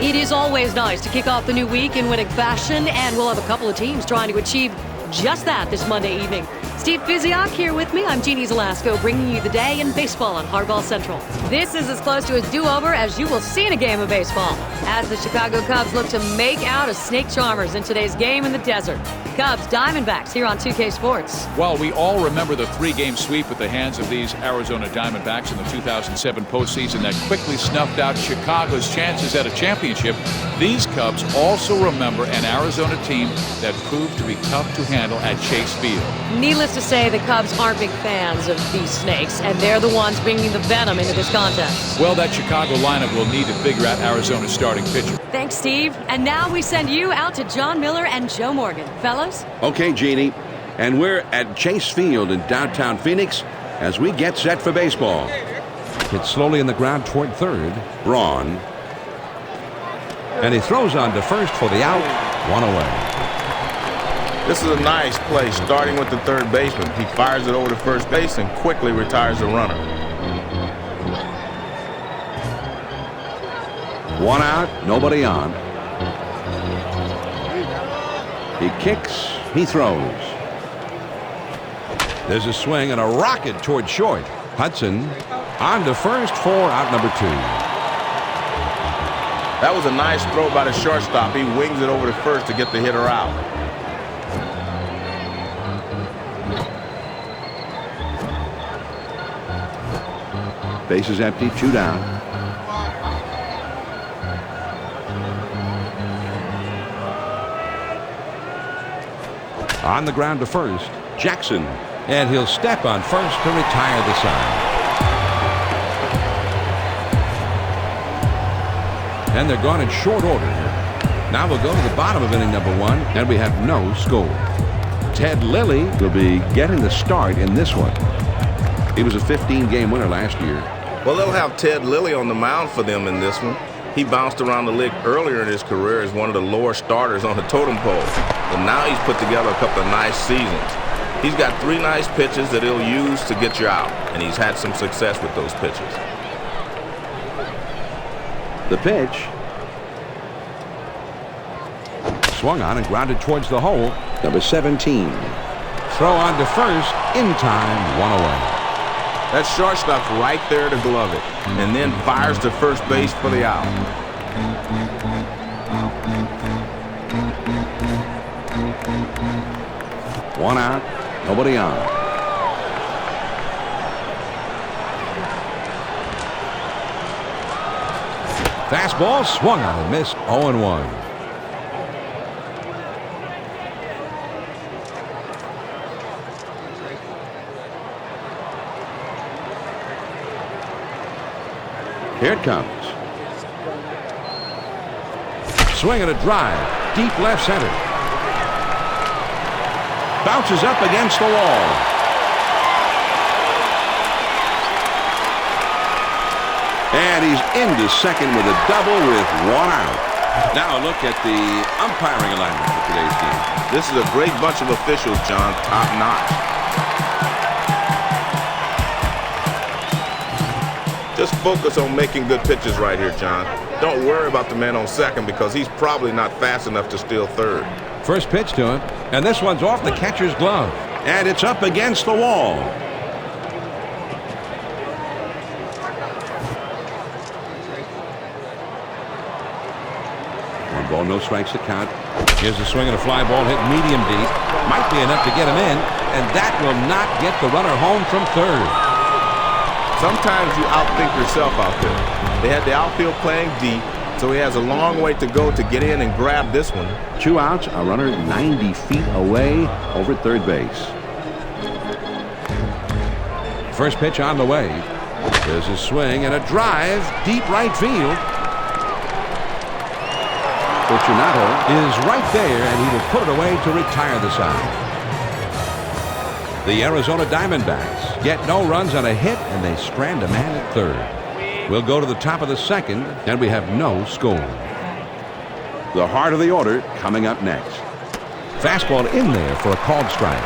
It is always nice to kick off the new week in winning fashion, and we'll have a couple of teams trying to achieve just that this Monday evening. Steve Physiak here with me. I'm Jeannie Zelasco, bringing you the day in baseball on Hardball Central. This is as close to a do-over as you will see in a game of baseball, as the Chicago Cubs look to make out as snake charmers in today's game in the desert. Cubs, Diamondbacks here on 2K Sports. Well, we all remember the three-game sweep at the hands of these Arizona Diamondbacks in the 2007 postseason that quickly snuffed out Chicago's chances at a championship. These Cubs also remember an Arizona team that proved to be tough to handle at Chase Field. Needless to say, the Cubs aren't big fans of these snakes, and they're the ones bringing the venom into this contest. Well, that Chicago lineup will need to figure out Arizona's starting pitcher. Thanks, Steve. And now we send you out to John Miller and Joe Morgan. Fellows? Okay, Jeannie. And we're at Chase Field in downtown Phoenix as we get set for baseball. Hit slowly in the ground toward third. Braun. And he throws on to first for the out. One away. This is a nice play, starting with the third baseman. He fires it over to first base and quickly retires the runner. One out, nobody on. He kicks, he throws. There's a swing and a rocket toward short. Hudson on to first for out number two. That was a nice throw by the shortstop. He wings it over to first to get the hitter out. Bases empty, two down. On the ground to first. Jackson. And he'll step on first to retire the side. And they're gone in short order here. Now we'll go to the bottom of inning number one, and we have no score. Ted Lilly will be getting the start in this one. He was a 15-game winner last year. Well, they'll have Ted Lilly on the mound for them in this one. He bounced around the league earlier in his career as one of the lower starters on the totem pole. But now he's put together a couple of nice seasons. He's got three nice pitches that he'll use to get you out, and he's had some success with those pitches. The pitch. Swung on and grounded towards the hole. Number 17. Throw on to first. In time, one away. That shortstop's right there to glove it, and then fires to first base for the out. One out, nobody on. Fastball swung on and missed. 0-1. Here it comes. Swing and a drive. Deep left center. Bounces up against the wall. And he's into second with a double with one out. Now a look at the umpiring alignment for today's game. This is a great bunch of officials, John. Top notch. Just focus on making good pitches right here, John. Don't worry about the man on second because he's probably not fast enough to steal third. First pitch to him, and this one's off the catcher's glove. And it's up against the wall. One ball, no strikes to count. Here's a swing and a fly ball hit medium deep. Might be enough to get him in, and that will not get the runner home from third. Sometimes you outthink yourself out there. They had the outfield playing deep, so he has a long way to go to get in and grab this one. Two outs, a runner 90 feet away over third base. First pitch on the way. There's a swing and a drive, deep right field. Fortunato is right there, and he will put it away to retire the side. The Arizona Diamondbacks get no runs on a hit, and they strand a man at third. We'll go to the top of the second, and we have no score. The heart of the order coming up next. Fastball in there for a called strike.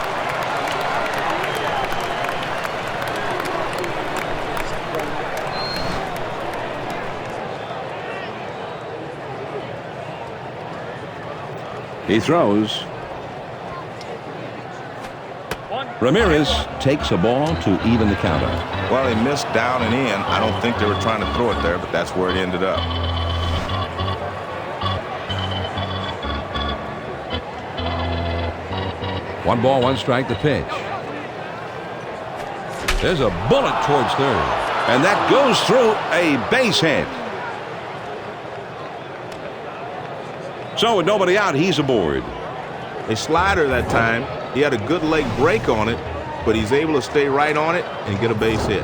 He throws. Ramirez takes a ball to even the count up. Well, he missed down and in. I don't think they were trying to throw it there, but that's where it ended up. One ball, one strike, the pitch. There's a bullet towards third. And that goes through a base hit. So with nobody out, he's aboard. A slider that time. He had a good leg break on it, but he's able to stay right on it and get a base hit.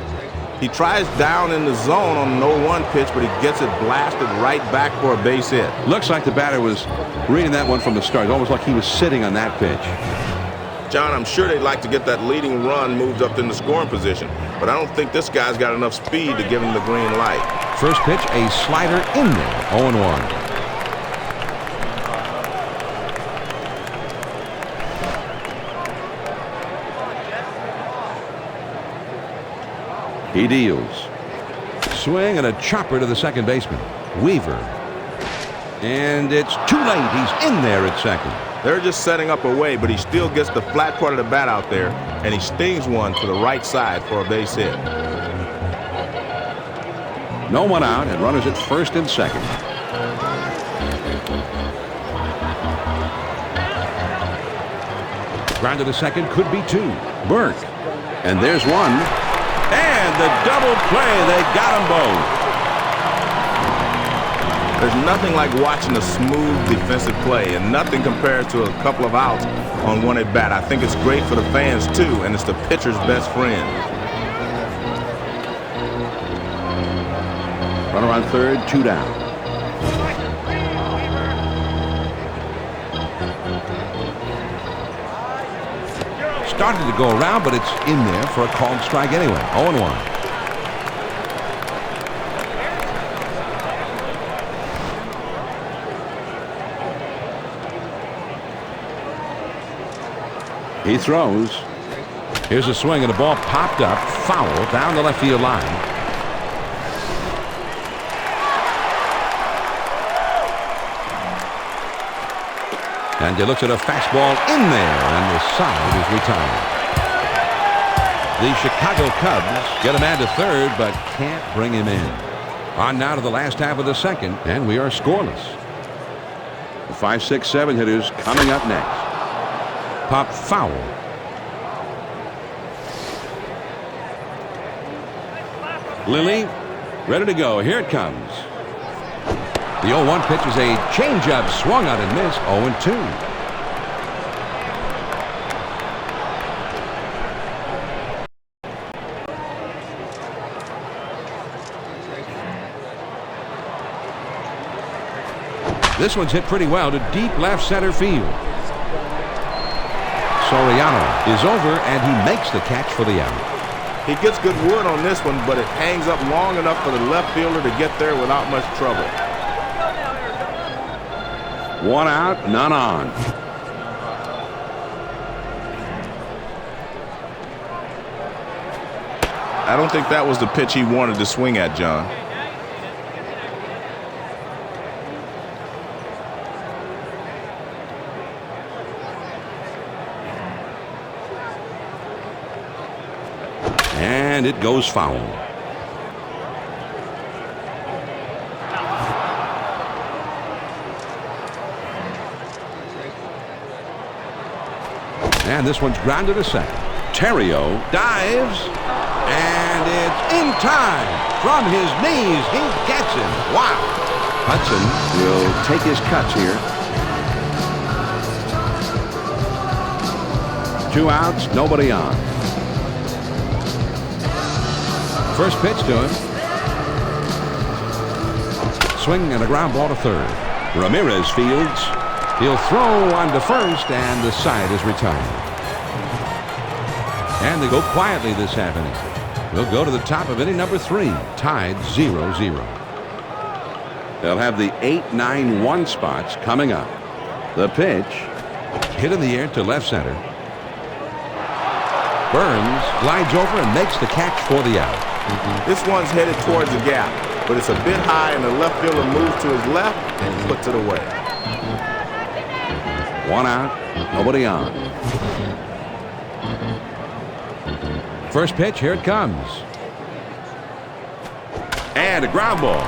He tries down in the zone on the 0-1 pitch, but he gets it blasted right back for a base hit. Looks like the batter was reading that one from the start. Almost like he was sitting on that pitch. John, I'm sure they'd like to get that leading run moved up in the scoring position, but I don't think this guy's got enough speed to give him the green light. First pitch, a slider in there. 0-1. He deals. Swing and a chopper to the second baseman. Weaver. And it's too late. He's in there at second. They're just setting up a way, but he still gets the flat part of the bat out there, and he stings one to the right side for a base hit. No one out, and runners at first and second. Ground to the second, could be two. Burke. And there's one. And the double play. They got them both. There's nothing like watching a smooth defensive play, and nothing compared to a couple of outs on one at bat. I think it's great for the fans, too, and it's the pitcher's best friend. Runner on third, two down. Started to go around, but it's in there for a called strike anyway. 0-1. He throws. Here's a swing, and the ball popped up, foul down the left field line. And he looks at a fastball in there, and the side is retired. The Chicago Cubs get a man to third, but can't bring him in. On now to the last half of the second, and we are scoreless. The 5, 6, 7 hitters coming up next. Pop foul. Lilly, ready to go. Here it comes. The 0-1 pitch is a changeup, swung out and missed. 0-2. This one's hit pretty well to deep left center field. Soriano is over, and he makes the catch for the out. He gets good wood on this one, but it hangs up long enough for the left fielder to get there without much trouble. One out, none on. I don't think that was the pitch he wanted to swing at, John. And it goes foul. And this one's grounded to second. Terrio Dives. And it's in time. From his knees, he gets him. Wow. Hudson will take his cuts here. 2 outs, nobody on. First pitch to him. Swing and a ground ball to third. Ramirez fields. He'll throw on to first, and the side is retired. And they go quietly this half inning. We'll go to the top of inning number 3, tied 0-0. They'll have the 8-9-1 spots coming up. The pitch. Hit in the air to left center. Burns glides over and makes the catch for the out. This one's headed towards the gap, but it's a bit high, and the left fielder moves to his left and puts it away. One out, nobody on. First pitch, here it comes. And a ground ball.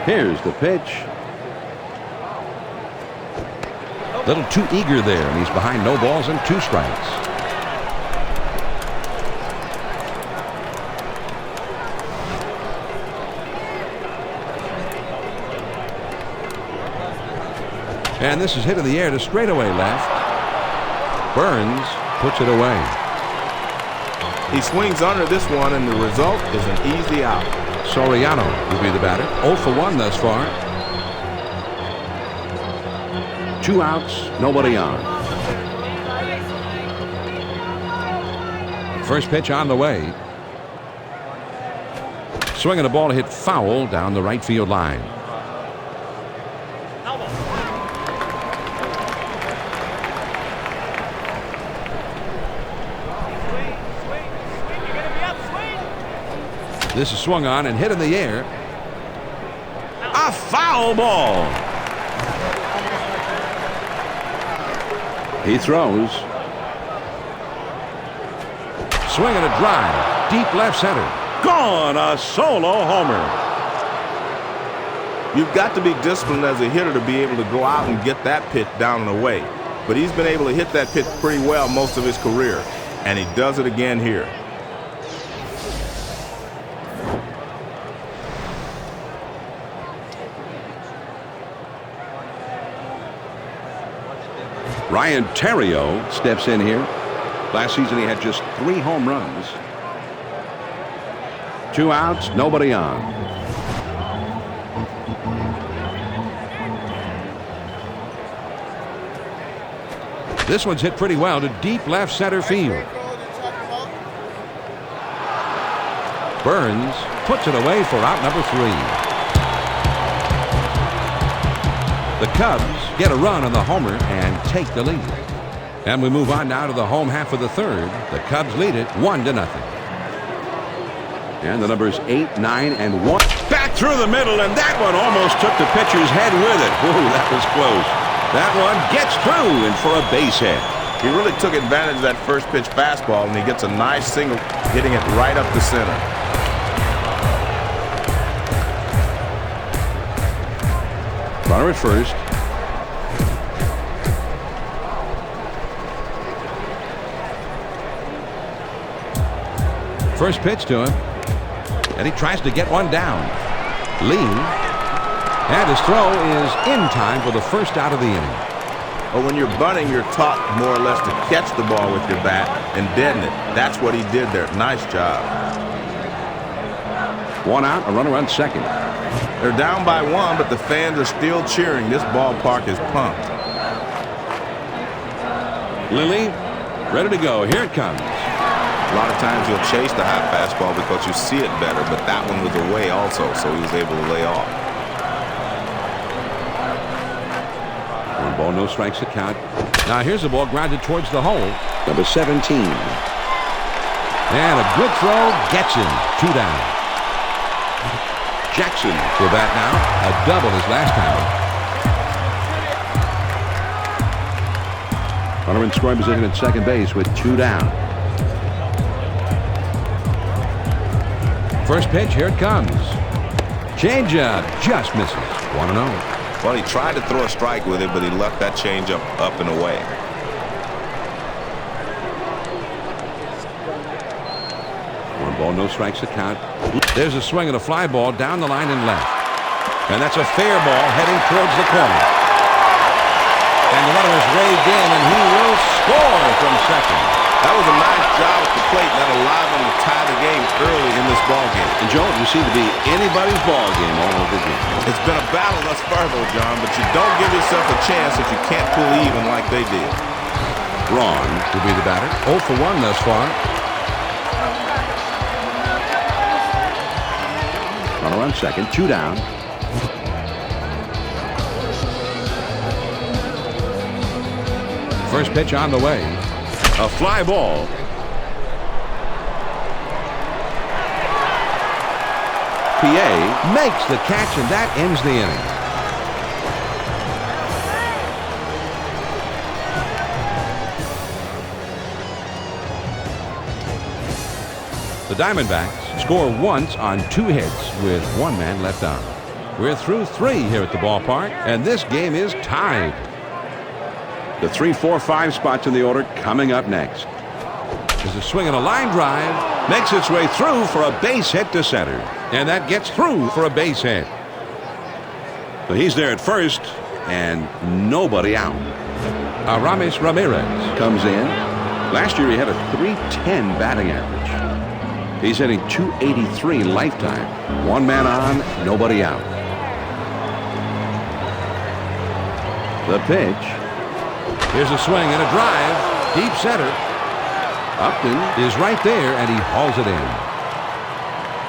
Here's the pitch. A little too eager there, and he's behind no balls and 2 strikes. And this is hit in the air to straightaway left. Burns puts it away. He swings under this one, and the result is an easy out. Soriano will be the batter. 0 for 1 thus far. 2 outs, nobody on. First pitch on the way. Swinging a ball hit foul down the right field line. This is swung on and hit in the air. A foul ball. He throws. Swinging a drive. Deep left center. Gone. A solo homer. You've got to be disciplined as a hitter to be able to go out and get that pitch down and away. But he's been able to hit that pitch pretty well most of his career. And he does it again here. Ryan Terrio steps in here. Last season he had just 3 home runs. 2 outs, nobody on. This one's hit pretty well to deep left center field. Burns puts it away for out number 3. The Cubs get a run on the homer and take the lead. And we move on now to the home half of the 3rd. The Cubs lead it 1-0. And the numbers 8, 9, and 1. Back through the middle, and that one almost took the pitcher's head with it. Ooh, that was close. That one gets through and for a base hit. He really took advantage of that first pitch fastball, and he gets a nice single, hitting it right up the center. Runner at first. First pitch to him. And he tries to get one down. Lean. And his throw is in time for the first out of the inning. But when you're bunting, you're taught more or less to catch the ball with your bat and deaden it. That's what he did there. Nice job. 1 out, a runner on second. They're down by 1, but the fans are still cheering. This ballpark is pumped. Lilly, ready to go. Here it comes. A lot of times you'll chase the high fastball because you see it better, but that one was away also, so he was able to lay off. 1 ball, no strikes to count. Now here's the ball grounded towards the hole. Number 17. And a good throw gets him. 2 down. Jackson to bat now. A double his last time. Runner in scoring position at second base with 2 down. First pitch, here it comes. Changeup just misses. 1-0. Well, he tried to throw a strike with it, but he left that changeup up and away. Ball, no strikes to count. There's a swing and a fly ball down the line and left. And that's a fair ball heading towards the corner. And the runner is waved in, and he will score from second. That was a nice job at the plate. That allowed them to tie the game early in this ball game. And Joe, you seem to be anybody's ball game all over again. It's been a battle thus far, though, John, but you don't give yourself a chance if you can't pull even like they did. Braun will be the batter. 0 for 1 thus far. Runner on second, 2 down. First pitch on the way. A fly ball. PA makes the catch, and that ends the inning. The Diamondbacks score once on 2 hits with 1 man left on. We're through 3 here at the ballpark, and this game is tied. The 3, 4, 5 spots in the order coming up next. There's a swing and a line drive. Makes its way through for a base hit to center. And that gets through for a base hit. So he's there at first, and nobody out. Aramis Ramirez Comes in. Last year he had a .310 batting average. He's hitting .283 lifetime. 1 man on, nobody out. The pitch. Here's a swing and a drive. Deep center. Upton Is right there, and he hauls it in.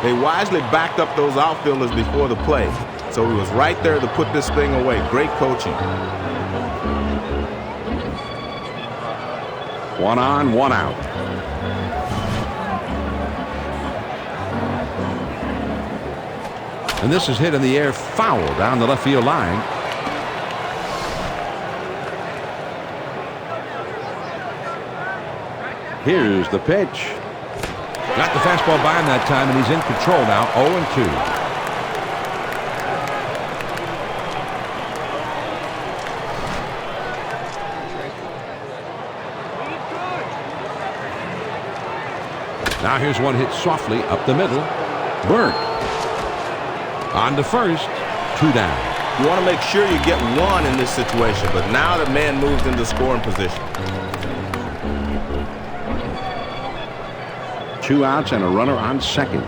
They wisely backed up those outfielders before the play, so he was right there to put this thing away. Great coaching. 1 on, 1 out. And this is hit in the air, foul down the left field line. Here's the pitch. Got the fastball by him that time, and he's in control now. 0-2. Now here's one hit softly up the middle. Burke. On to first. 2 down. You want to make sure you get 1 in this situation, but now the man moves into scoring position. 2 outs and a runner on second.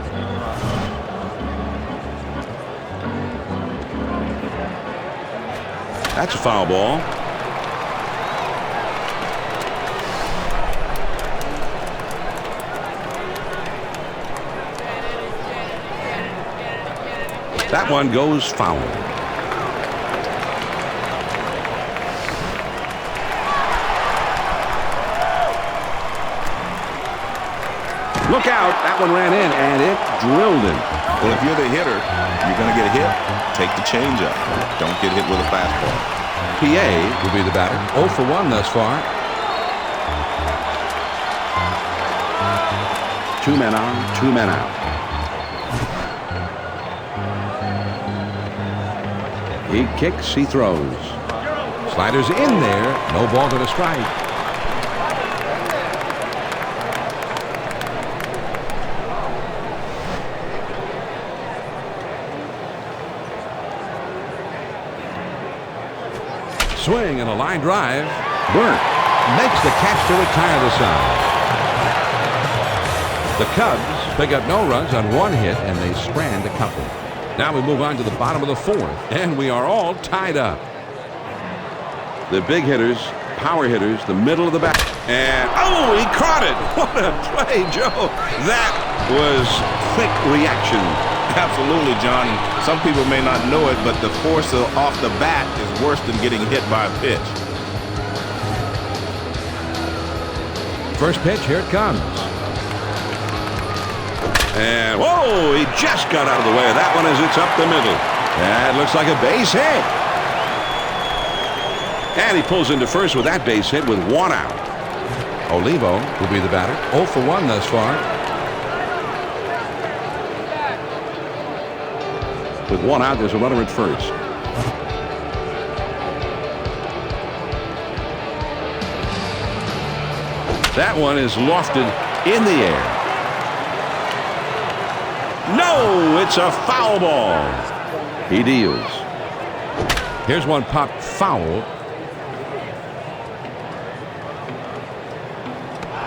That's a foul ball. That one goes foul. Look out. That one ran in, and it drilled him. Well, if you're the hitter, you're going to get hit. Take the changeup. Don't get hit with a fastball. PA will be the batter. 0 for 1 thus far. 2 men on, 2 men out. He kicks, he throws. Sliders in there. No ball to the strike. Swing and a line drive. Burke Makes the catch to retire the side. The Cubs pick up no runs on 1 hit, and they strand a couple. Now we move on to the bottom of the 4th, and we are all tied up. The big hitters, power hitters, the middle of the bat. And, oh, he caught it. What a play, Joe. That was quick reaction. Absolutely, John. Some people may not know it, but the force off the bat is worse than getting hit by a pitch. First pitch, here it comes. And, whoa, he just got out of the way of that one as it's up the middle. That looks like a base hit. And he pulls into first with that base hit with 1 out. Olivo will be the batter. 0 for 1 thus far. With 1 out, there's a runner at first. That one is lofted in the air. No, it's a foul ball. He deals. Here's one popped foul.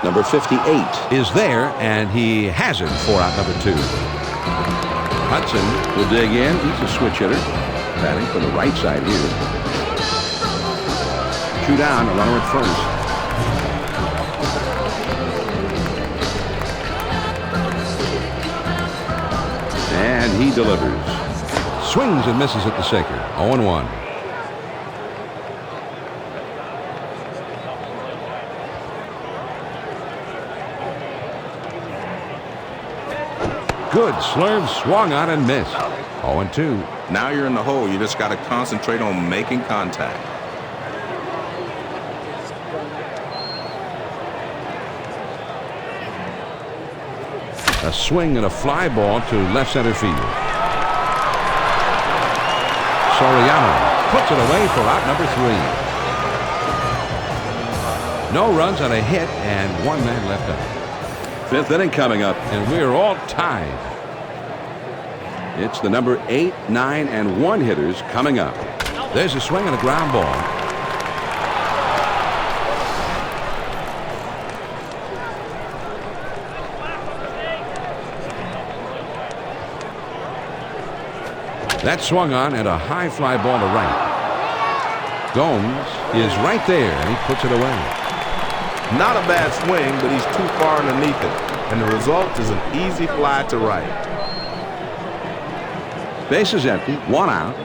Number 58 is there, and he has it for out number 2. Hudson will dig in. He's a switch hitter. Batting from the right side here. 2 down, a runner at first. And he delivers. Swings and misses at the sinker. 0-1. good slurve, swung on and missed. 0-2. Now you're in the hole. You just got to concentrate on making contact. A swing and a fly ball to left center field. Soriano puts it away for out number 3. No runs on a hit and one man left out. Fifth inning coming up. And we're all tied. It's the number 8, 9, and 1 hitters coming up. There's a swing and a ground ball. That swung on and a high fly ball to right. Gomes is right there and he puts it away. Not a bad swing, but he's too far underneath it. And the result is an easy fly to right. Base is empty. 1 out.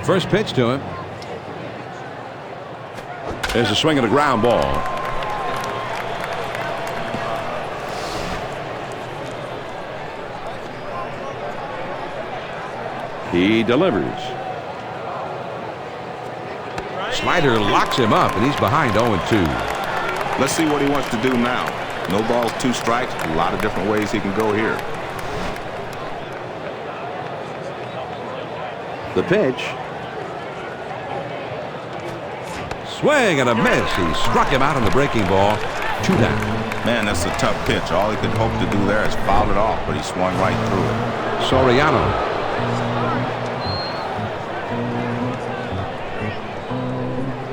First pitch to him. There's a swing and a ground ball. He delivers. Slider locks him up, and he's behind 0-2. Let's see what he wants to do now. No balls, 2 strikes. A lot of different ways he can go here. The pitch. Swing and a miss. He struck him out on the breaking ball. 2 down. Man, that's a tough pitch. All he could hope to do there is foul it off, but he swung right through it. Soriano.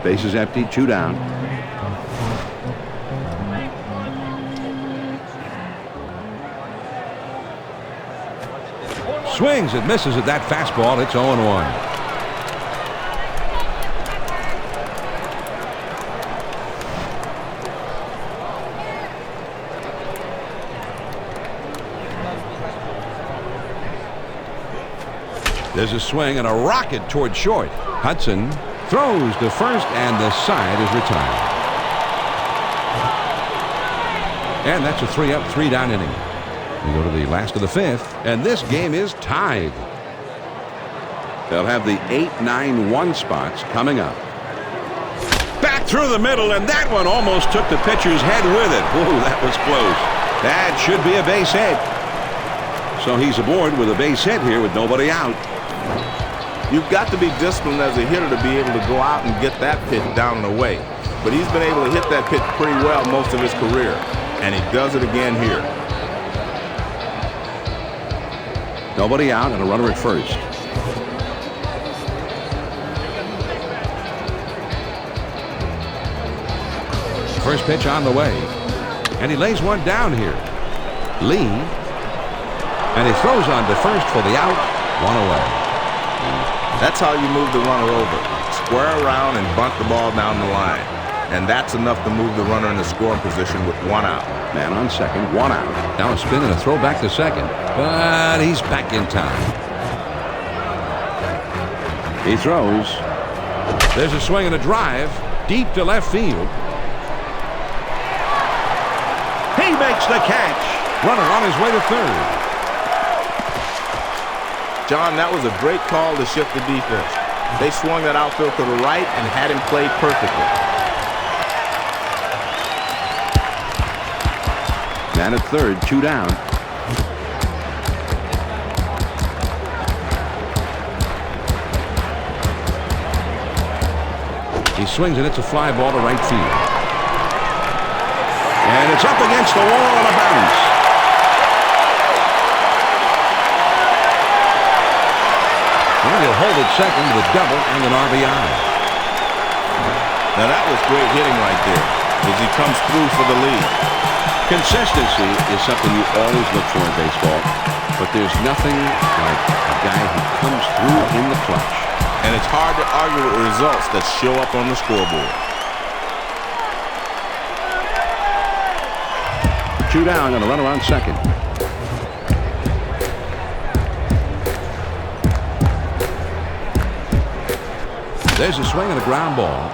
Base is empty. 2 down. Swings and misses at that fastball. It's 0-1. There's a swing and a rocket toward short. Hudson throws to first, and the side is retired. And that's a 3-up, 3-down inning. We go to the last of the 5th, and this game is tied. They'll have the 8, 9, 1 spots coming up. Back through the middle, and that one almost took the pitcher's head with it. Whoa, that was close. That should be a base hit. So he's aboard with a base hit here with nobody out. You've got to be disciplined as a hitter to be able to go out and get that pitch down and away. But he's been able to hit that pitch pretty well most of his career, and he does it again here. Nobody out and a runner at first. First pitch on the way, and he lays one down here. Lee, and he throws on to first for the out. 1 away. That's how you move the runner over. Square around and bunt the ball down the line. And that's enough to move the runner in the scoring position with 1 out. Man on second, 1 out. Now a spin and a throw back to second. But he's back in time. He throws. There's a swing and a drive deep to left field. He makes the catch. Runner on his way to third. John, that was a great call to shift the defense. They swung that outfield to the right and had him play perfectly. Man at third, 2 down. He swings and it's a fly ball to right field. And it's up against the wall on a bounce. And he'll hold it second with a double and an RBI. Now that was great hitting right there as he comes through for the lead. Consistency is something you always look for in baseball, but there's nothing like a guy who comes through in the clutch. And it's hard to argue with results that show up on the scoreboard. 2 down and a runner on second. There's a swing and a ground ball.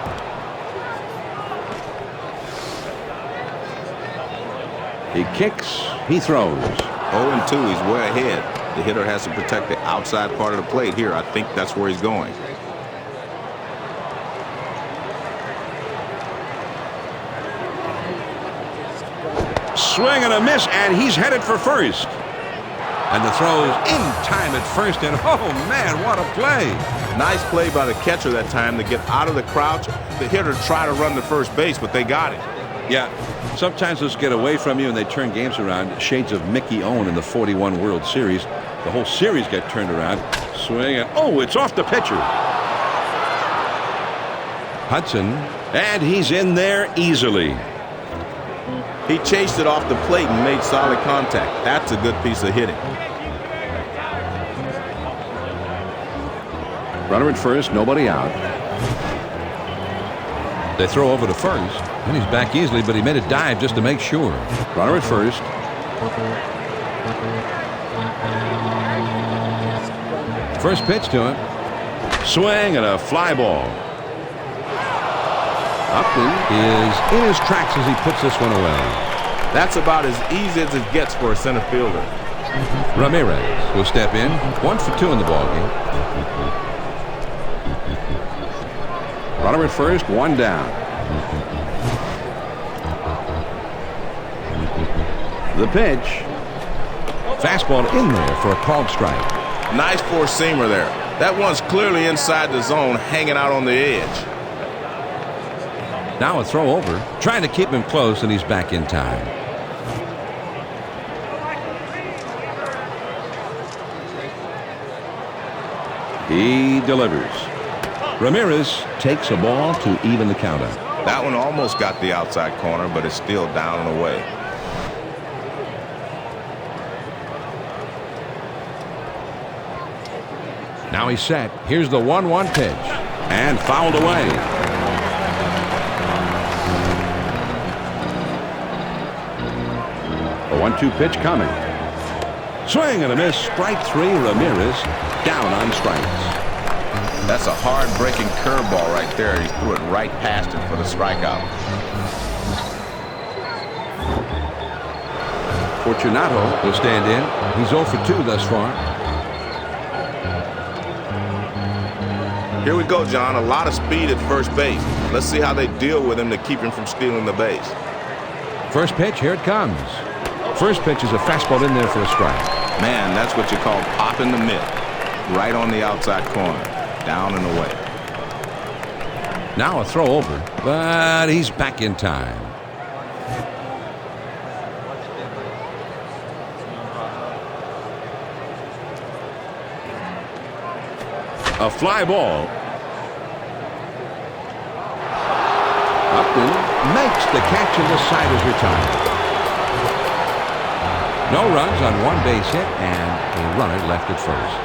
He kicks, he throws. 0-2, he's way ahead. The hitter has to protect the outside part of the plate here. I think that's where he's going. Swing and a miss, and he's headed for first. And the throw's in time at first, and oh man, what a play. Nice play by the catcher that time to get out of the crouch. The hitter tried to run to first base, but they got it. Yeah, sometimes those get away from you and they turn games around. Shades of Mickey Owen in the 41 World Series. The whole series got turned around. Swing, and oh, it's off the pitcher. Hudson, and he's in there easily. He chased it off the plate and made solid contact. That's a good piece of hitting. Runner at first, nobody out. They throw over to first, and he's back easily, but he made a dive just to make sure. Runner at first. First pitch to him. Swing and a fly ball. Upton is in his tracks as he puts this one away. That's about as easy as it gets for a center fielder. Ramirez will step in. 1 for 2 in the ballgame. Runner at first, one down. The pitch. Fastball in there for a called strike. Nice four-seamer there. That one's clearly inside the zone, hanging out on the edge. Now a throw over, trying to keep him close, and he's back in time. He delivers. Ramirez takes a ball to even the count up. That one almost got the outside corner, but it's still down and away. Now he's set. Here's the 1-1 pitch. And fouled away. A 1-2 pitch coming. Swing and a miss. Strike 3. Ramirez down on strikes. That's a hard-breaking curveball right there. He threw it right past him for the strikeout. Fortunato will stand in. He's 0 for 2 thus far. Here we go, John. A lot of speed at first base. Let's see how they deal with him to keep him from stealing the base. First pitch, here it comes. First pitch is a fastball in there for a strike. Man, that's what you call popping the mitt. Right on the outside corner. Down and away. Now a throw over, but he's back in time. A fly ball. Upton Makes the catch and the side is retired. No runs on one base hit and a runner left at first.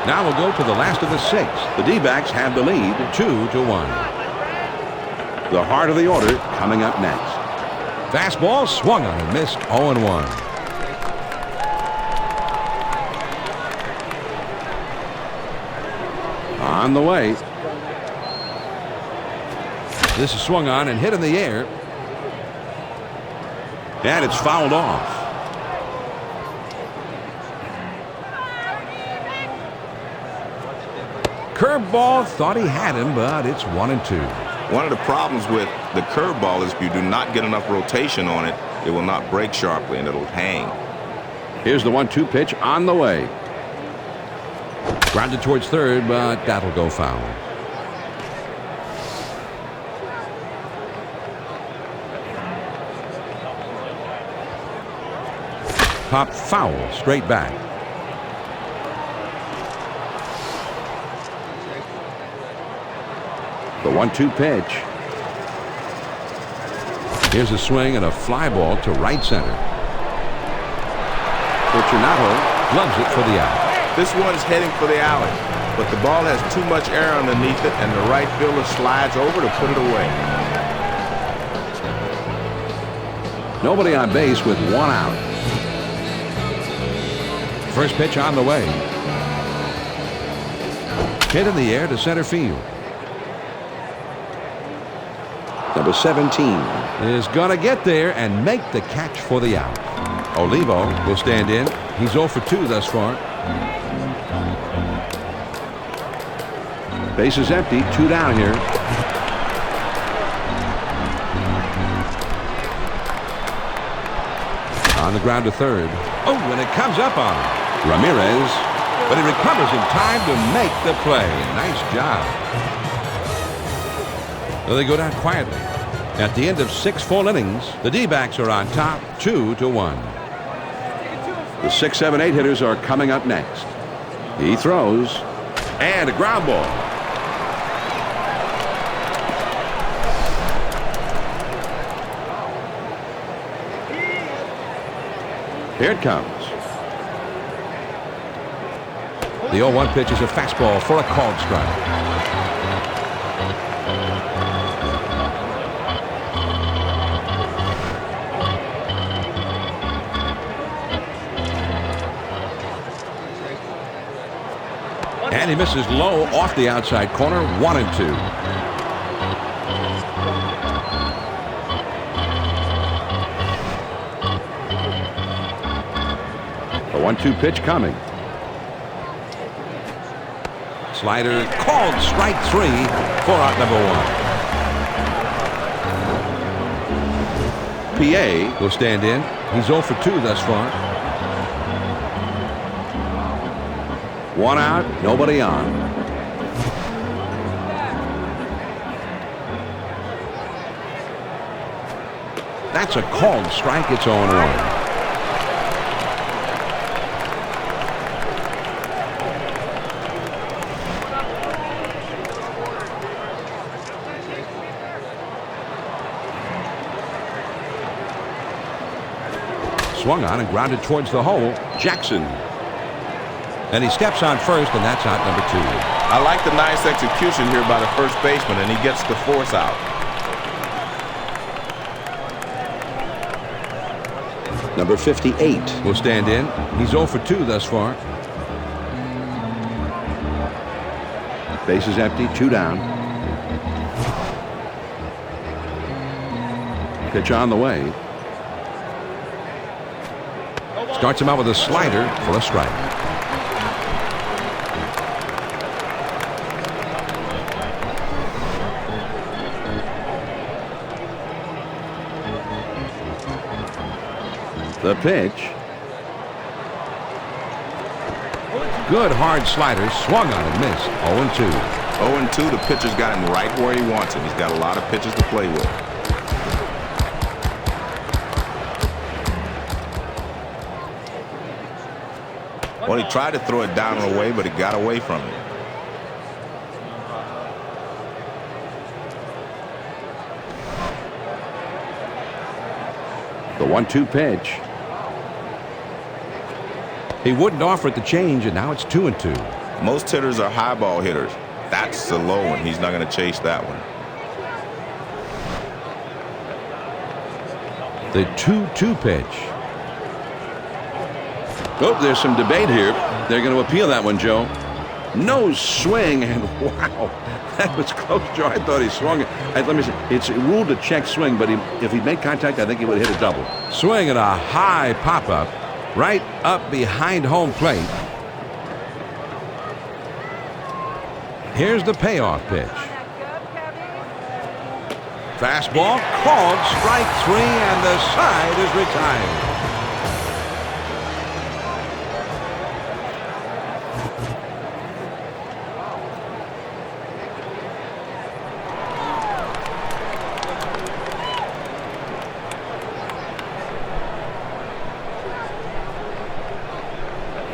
Now we'll go to the last of the 6th. The D-backs have the lead 2-1. The heart of the order coming up next. Fastball swung on and missed. 0-1. On the way. This is swung on and hit in the air. And it's fouled off. Curveball, thought he had him, but it's 1-2. One of the problems with the curveball is if you do not get enough rotation on it, it will not break sharply and it'll hang. Here's the 1-2 pitch on the way. Grounded towards third, but that'll go foul. Pop foul, straight back. The 1-2 pitch. Here's a swing and a fly ball to right center. Fortunato gloves it for the out. This one's heading for the alley, but the ball has too much air underneath it, and the right fielder slides over to put it away. Nobody on base with 1 out. First pitch on the way. Hit in the air to center field. Number 17 is going to get there and make the catch for the out. Olivo will stand in. He's 0 for 2 thus far. Base is empty. 2 down here. On the ground to third. Oh, and it comes up on him. Ramirez, but he recovers in time to make the play. Nice job. So they go down quietly. At the end of 6 full innings, the D-backs are on top 2-1. The 6, 7, 8 hitters are coming up next. He throws. And a ground ball. Here it comes. The 0-1 pitch is a fastball for a called strike. And he misses low off the outside corner. 1-2. The 1-2 pitch coming. Slider called strike 3 for out number 1. PA will stand in. He's 0 for 2 thus far. 1 out, nobody on. That's a called strike. It's 0-1. Swung on and grounded towards the hole. Jackson. And he steps on first, and that's out number 2. I like the nice execution here by the first baseman, and he gets the force out. Number 58 will stand in. He's 0 for 2 thus far. Base is empty. 2 down. Pitch on the way. Starts him out with a slider for a strike. The pitch. Good hard slider. Swung on and missed. 0-2. 0-2. The pitcher's got him right where he wants him. He's got a lot of pitches to play with. Well, he tried to throw it down and away, but it got away from him. The 1-2 pitch. He wouldn't offer it the change, and now it's 2-2. Most hitters are high ball hitters. That's a low one. He's not going to chase that one. The 2-2 pitch. Oh, there's some debate here. They're going to appeal that one, Joe. No swing, and wow, that was close, Joe. I thought he swung it. Let me see. It's ruled a check swing, but if he'd made contact, I think he would have hit a double. Swing at a high pop-up, right up behind home plate. Here's the payoff pitch. Fastball called strike 3, and the side is retired.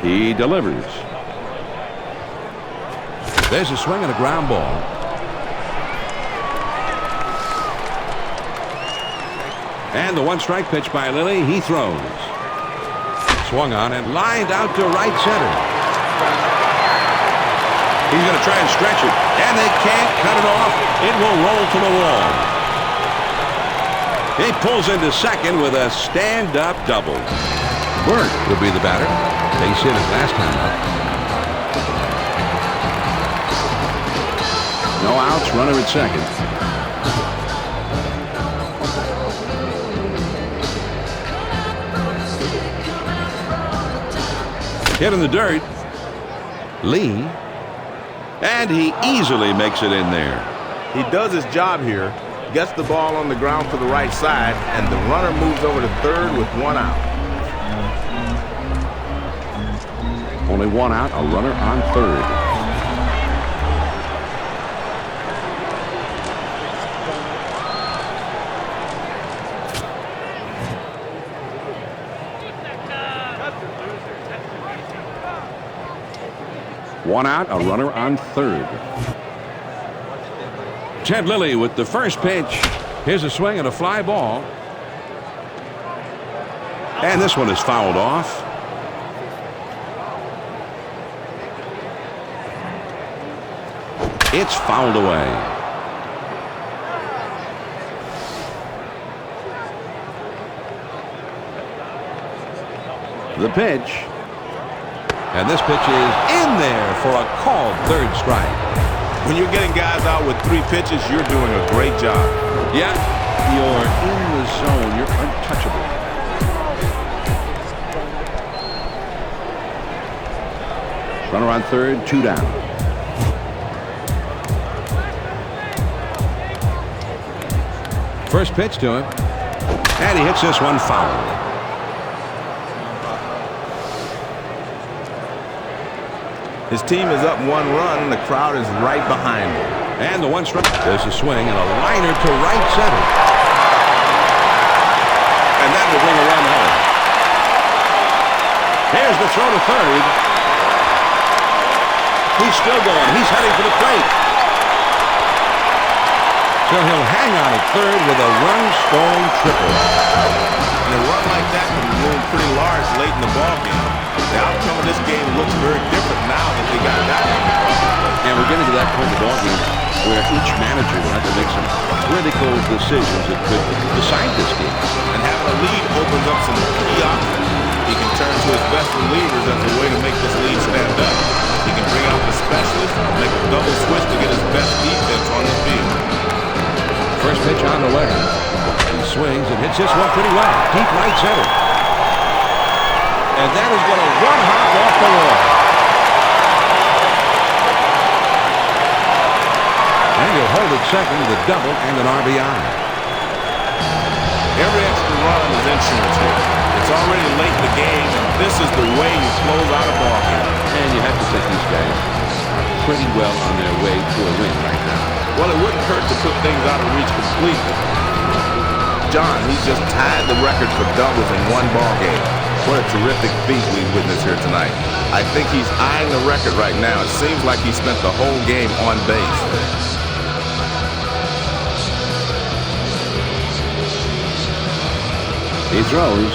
He delivers. There's a swing and a ground ball. And the 1-strike pitch by Lilly. He throws. Swung on and lined out to right center. He's going to try and stretch it. And they can't cut it off. It will roll to the wall. He pulls into second with a stand-up double. Burt will be the batter. Base hit his last time up. No outs, runner at second. Hit in the dirt. Lee. And he easily makes it in there. He does his job here, gets the ball on the ground to the right side, and the runner moves over to third with 1 out. Only 1 out, a runner on third. One out, a runner on third. Ted Lilly with the first pitch. Here's a swing and a fly ball. And this one is fouled off. It's fouled away. The pitch. And this pitch is in there for a called third strike. When you're getting guys out with 3 pitches, you're doing a great job. Yeah, you're in the zone. You're untouchable. Runner on third, 2 down. First pitch to him. And he hits this one foul. His team is up 1 run, and the crowd is right behind him. And the 1 strike. There's a swing and a liner to right center. And that will bring a run home. Here's the throw to third. He's still going. He's heading for the plate. So he'll hang on at third with a run-scoring triple. And a run like that can loom pretty large late in the ballgame. The outcome of this game looks very different now that they got that one. And we're getting to that point in the ballgame where each manager will have to make some critical decisions that could decide this game. And having a lead opens up some key options. He can turn to his best relievers as a way to make this lead stand up. He can bring out the specialist, make a double switch to get his best defense on the field. First pitch on the way. He swings and hits this one pretty well. Deep right center. And that is going to run hop off the wall. And he'll hold it second with a double and an RBI. Every extra run is insurance here. It's already late in the game, and this is the way you close out a ball game. And you have to think these guys are pretty well on their way to a win right now. Well, it wouldn't hurt to put things out of reach completely. John, he's just tied the record for doubles in 1 ball game. What a terrific feat we've witnessed here tonight. I think he's eyeing the record right now. It seems like he spent the whole game on base. He throws.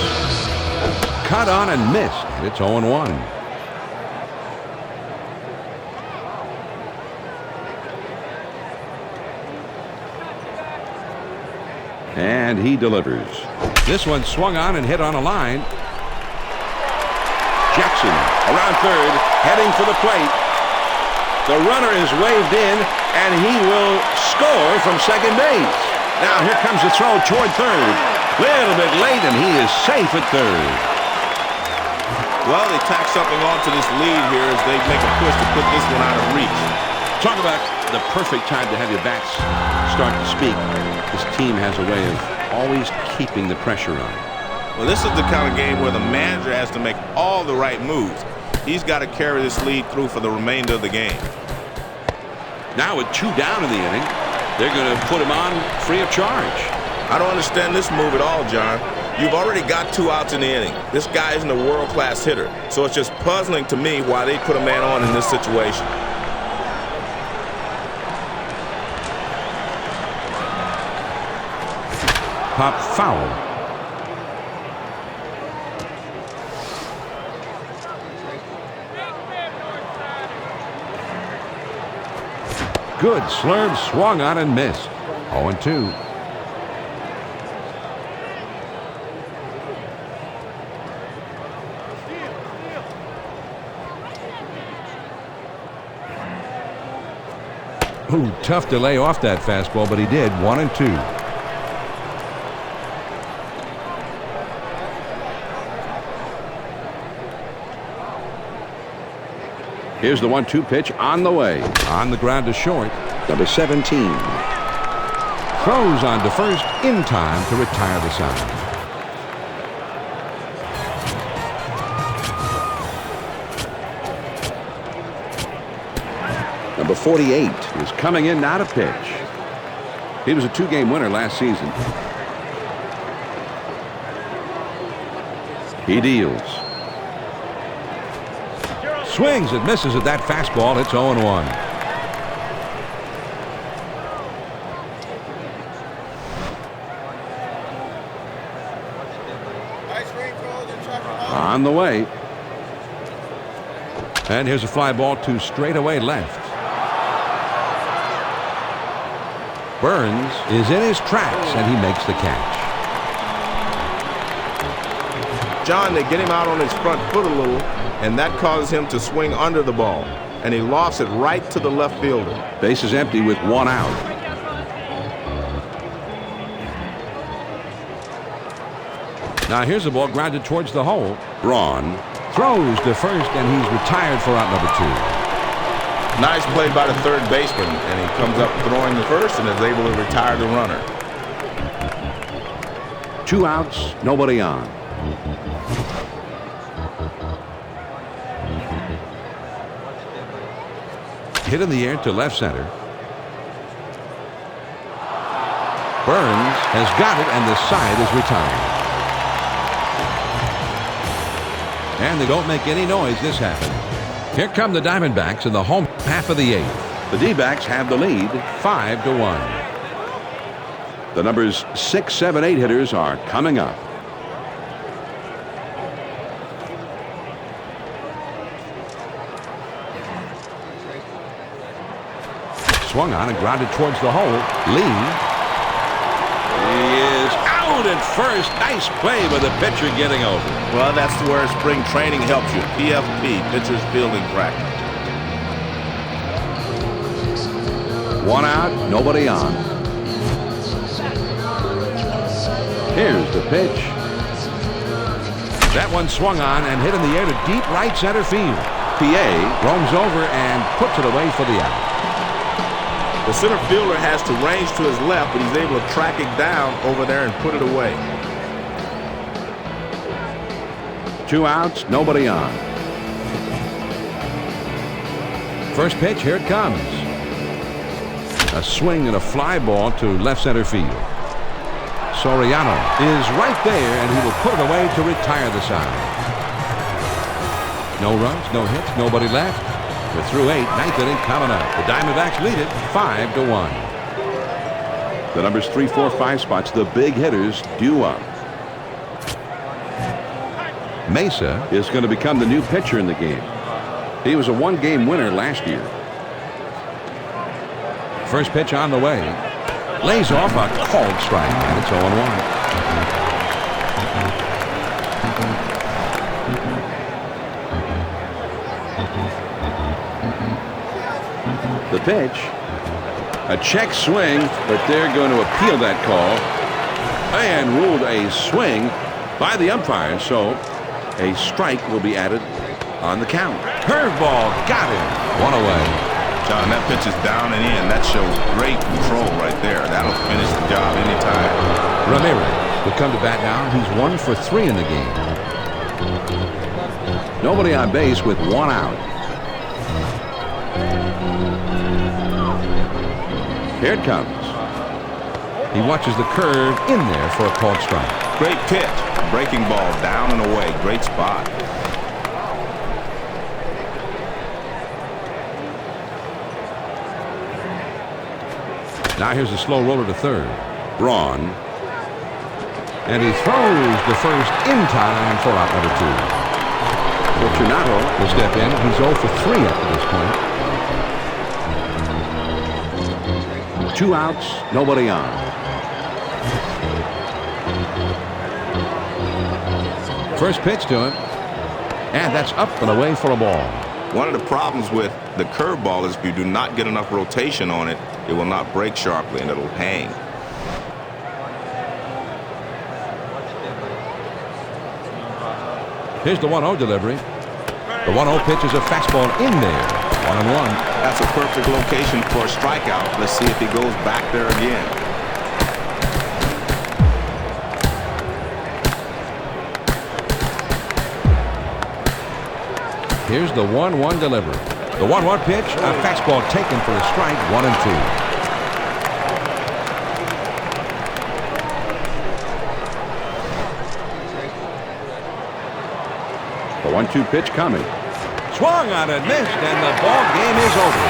Cut on and missed. It's 0-1. And he delivers. This one swung on and hit on a line. Jackson around third, heading for the plate. The runner is waved in, and he will score from second base. Now here comes the throw toward third. Little bit late, and he is safe at third. Well, they tack something onto this lead here as they make a push to put this one out of reach. Talk about the perfect time to have your backs start to speak. This team has a way of always keeping the pressure on. Well, this is the kind of game where the manager has to make all the right moves. He's got to carry this lead through for the remainder of the game. Now with 2 down in the inning, they're going to put him on free of charge. I don't understand this move at all, John. You've already got 2 outs in the inning. This guy isn't a world-class hitter, so it's just puzzling to me why they put a man on in this situation. Pop foul. Good slurve, swung on and missed. 0-2. Ooh, tough to lay off that fastball, but he did. 1-2. Here's the 1-2 pitch on the way. On the ground to short. Number 17. Throws on to first in time to retire the side. Number 48 is coming in now to pitch. He was a 2-game winner last season. He deals. Swings and misses at that fastball. It's 0-1. On the way. And here's a fly ball to straightaway left. Burns is in his tracks, and he makes the catch. John, they get him out on his front foot a little, and that causes him to swing under the ball, and he lofts it right to the left fielder. Base is empty with 1 out. Now here's a ball grounded towards the hole. Braun Throws to first, and he's retired for out number 2. Nice play by the third baseman, and he comes up throwing the first and is able to retire the runner. 2 outs, nobody on. Hit in the air to left center. Burns has got it, and the side is retired. And they don't make any noise. This happened. Here come the Diamondbacks in the home half of the 8th. The D-backs have the lead 5-1. The numbers 6, 7, 8 hitters are coming up. Swung on and grounded towards the hole. Lee. He is out at first. Nice play by the pitcher getting over. Well, that's where spring training helps you. PFP, pitcher's fielding practice. 1 out, nobody on. Here's the pitch. That one swung on and hit in the air to deep right center field. PA Roams over and puts it away for the out. The center fielder has to range to his left, but he's able to track it down over there and put it away. 2 outs, nobody on. First pitch, here it comes. A swing and a fly ball to left center field. Soriano is right there, and he will put it away to retire the side. No runs, no hits, nobody left. We're through 8, 9th inning coming up. The Diamondbacks lead it 5-1. The numbers 3, 4, 5 spots, the big hitters due up. Mesa Is going to become the new pitcher in the game. He was a 1-game winner last year. First pitch on the way. Lays off a called strike, and it's 0-1. The pitch. A check swing, but they're going to appeal that call. And ruled a swing by the umpire, so a strike will be added on the count. Curveball, got him. 1 away. John, that pitch is down and in. That shows great control right there. That'll finish the job anytime. Ramirez will come to bat now. He's 1 for 3 in the game. Nobody on base with 1 out. Here it comes. He watches the curve in there for a called strike. Great pitch. Breaking ball down and away. Great spot. Now here's a slow roller to third. Braun. And he throws the first in time for out number 2. Fortunato Will step in. He's 0 for 3 up to this point. 2 outs, nobody on. First pitch to him. And that's up and away for a ball. One of the problems with the curveball is if you do not get enough rotation on it, it will not break sharply and it'll hang. Here's the 1-0 delivery. The 1-0 pitch is a fastball in there. 1-1. That's a perfect location for a strikeout. Let's see if he goes back there again. Here's the 1-1 delivery. The 1-1 pitch, a fastball taken for a strike, 1-2. The 1-2 pitch coming. Swung on and missed, and the ball game is over.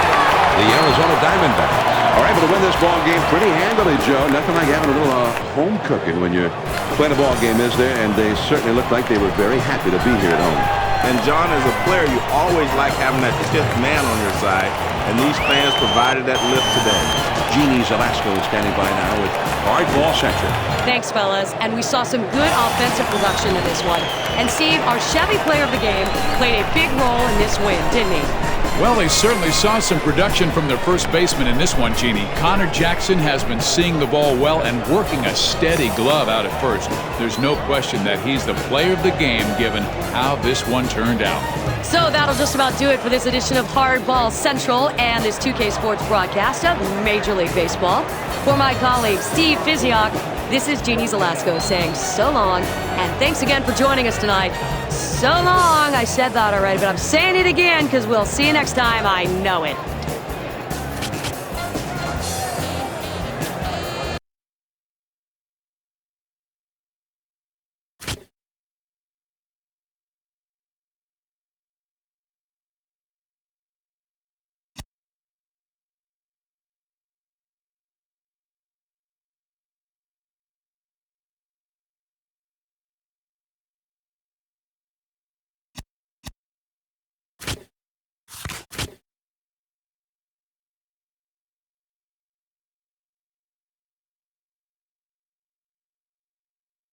The Arizona Diamondbacks Are able to win this ball game pretty handily, Joe. Nothing like having a little home cooking when you're playing a ball game, is there? And they certainly looked like they were very happy to be here at home. And John, as a player, you always like having that fifth man on your side, and these fans provided that lift today. Jeannie Zelasco standing by now with Hardball Central. Thanks, fellas. And we saw some good offensive production in this one. And Steve, our Chevy player of the game, played a big role in this win, didn't he? Well, they certainly saw some production from their first baseman in this one, Jeannie. Connor Jackson has been seeing the ball well and working a steady glove out at first. There's no question that he's the player of the game given how this one turned out. So that'll just about do it for this edition of Hardball Central and this 2K Sports broadcast of Major League Baseball. For my colleague Steve Physiok, this is Jeannie Zelasco saying so long, and thanks again for joining us tonight. So long. I said that already, but I'm saying it again because we'll see you next time. I know it.